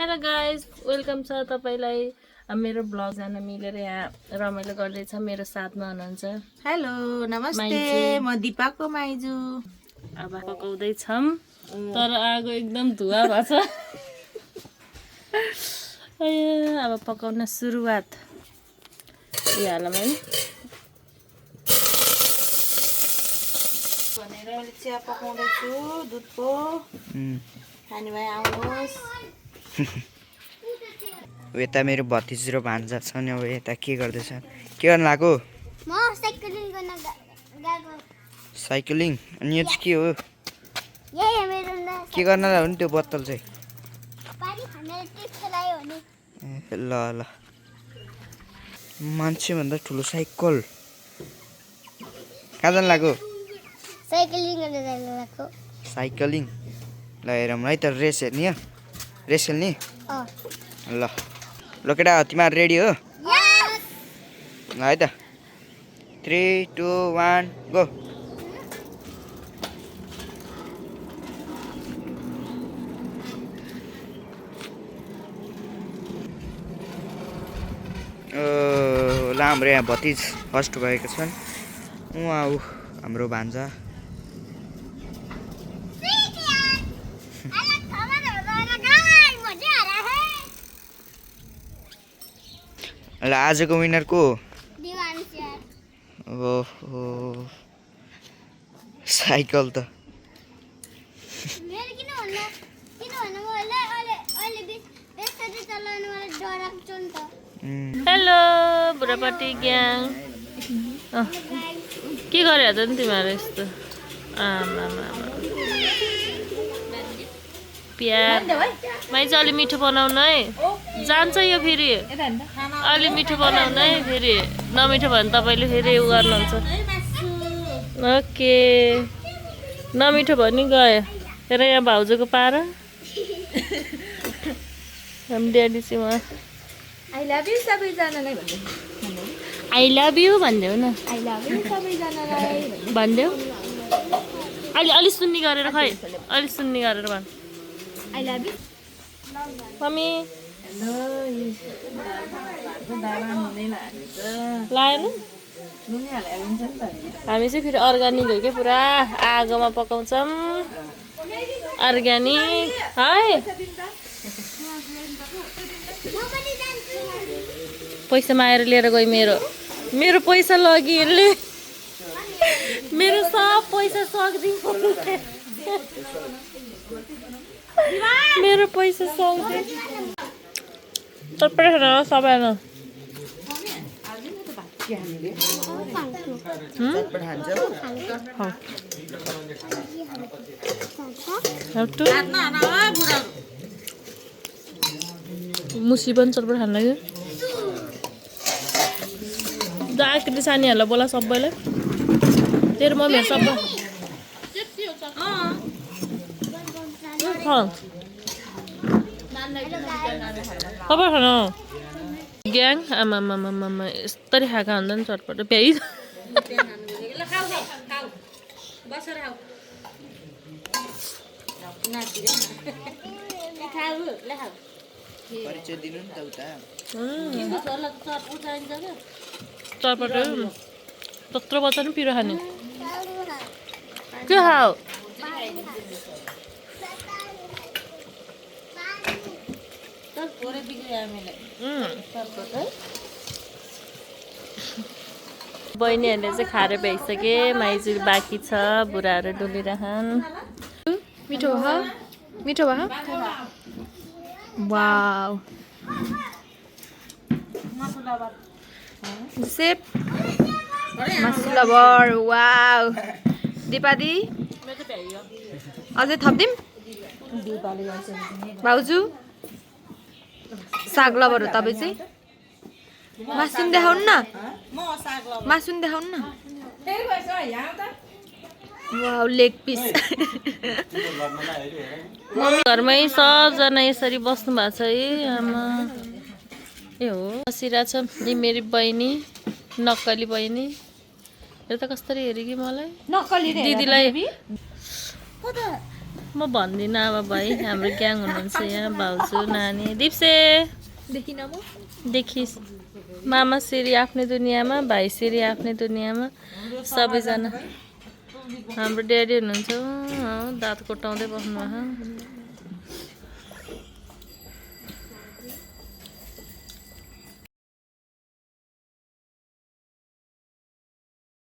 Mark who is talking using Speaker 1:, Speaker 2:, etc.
Speaker 1: Hello guys welcome छ तपाईलाई मेरो ब्लग जान मिलेर यहाँ रमाइलो गर्दैछ मेरो साथमा हुनुहुन्छ।
Speaker 2: हेलो नमस्ते म दिपाको माइजू।
Speaker 1: अब पकाउँदै छौं तर आगो एकदम धुवा भएको छ। अब पकाउन सुरुवात यो हालमा है
Speaker 2: भनेर मैले चिया पकाउँदै छु दुधको। खाने भए आउनुहोस्।
Speaker 3: यता मेरो भतिजी र भान्जा छन्। अब यता के गर्दैछ? के गर्न लाग्यो?
Speaker 4: म साइक्लिङ गर्न गएको।
Speaker 3: साइक्लिङ? अनि यो चाहिँ के हो?
Speaker 4: यही हो मेरो नाम।
Speaker 3: के गर्न हो नि त्यो बोतल चाहिँ?
Speaker 4: पानी खाने टिप्स खेलायो भने।
Speaker 3: ल ल मान्छे भन्दा ठुलो साइकल कहाँ जान लाग्यो?
Speaker 4: साइक्लिङ गर्न गएको।
Speaker 3: साइक्लिङ ल हेरौँ है त। रेस हेर्ने हो? रेस खेल्ने? ल ल केटा तिमीहरू रेडी हो? ल है त 3 2 1 गो। ल हाम्रो यहाँ भतिज फर्स्ट भएको छन्। उहाँ हाम्रो भान्जा ल आजको विनर को हो? ओहो साइकल त
Speaker 1: हेलो बुढापाटी ग्याङ। के गरे त नि तिमीहरू यस्तो? आमा प्यार माइज अलि मिठो बनाउनु है। जान्छ यो फेरि अलि मिठो बनाउनु है। फेरि नमिठो भयो भने तपाईँले फेरि उ गर्नुहुन्छ। ओके नमिठो भयो नि गयो। तर यहाँ भाउजूको पारा हामी ड्याडी चाहिँ उहाँ
Speaker 2: आई लभ यु सबैजनालाई भन्दै।
Speaker 1: आई लभ यु भनिदेऊ न।
Speaker 2: आई लभ यु सबैजनालाई
Speaker 1: भनिदेऊ अलि अलि सुन्नी गरेर खै अलि सुन्नी गरेर भन्।
Speaker 2: I love you
Speaker 1: mummy
Speaker 2: hello दाना हुँदैन
Speaker 1: लाएन
Speaker 2: नुन हालेर हुन्छ नि त।
Speaker 1: हामी चाहिँ फेरि अर्ग्यानिक हो क्या पुरा आगोमा पकाउँछौँ अर्ग्यानिक है। पैसा मागेर लिएर गयो मेरो पैसा लगी यसले। मेरो सब पैसा सक्दिन्छ। मेरो पैसा सक्दिन्छ तपाईँ सबैजना मुसिबन चटपट खान लाग्यो। जाकेट सानीहरूलाई बोला सबैलाई तेरो मम्मीहरू सबै सबै खान ग्याङ। आमा यस्तरी खाएका हुन्छ नि चटपट भ्याइ।
Speaker 3: परिचय दिनु नि त उता।
Speaker 1: चटपट त्यत्रो बच्चा नि पिरो खाने के खाऊ? बहिनीहरूले चाहिँ खाएर भ्याइसके माइजू बाँकी छ। बुढाहरू डुलिरहन्।
Speaker 2: मिठो भयो मिठो भयो। वाउ सेप मसला बर। वाउ दिपादी अझै थप्दिम भाउजू साग लबर हो तपाईँ चाहिँ। मासुन देखाउनु न मासुन देखाउनु न। Wow leg piece.
Speaker 1: घरमै सबजना यसरी बस्नु भएको छ है। आमा ए हो बसिरहेछ नि मेरो बहिनी नक्कली बहिनी। यो त कसरी हेऱ्यो कि मलाई
Speaker 2: नक्कली
Speaker 1: दिदीलाई म भन्दिनँ अब भाइ हाम्रो ग्याङ हुनुहुन्छ यहाँ भाउजू नानी दिप्से
Speaker 2: देखिन म
Speaker 1: देखिस् मामा सिरी आफ्नै दुनियाँमा भाइ सिरी आफ्नै दुनियाँमा सबैजना हाम्रो ड्याडी हुनुहुन्छ दाँत कोटाउँदै बस्नुभएको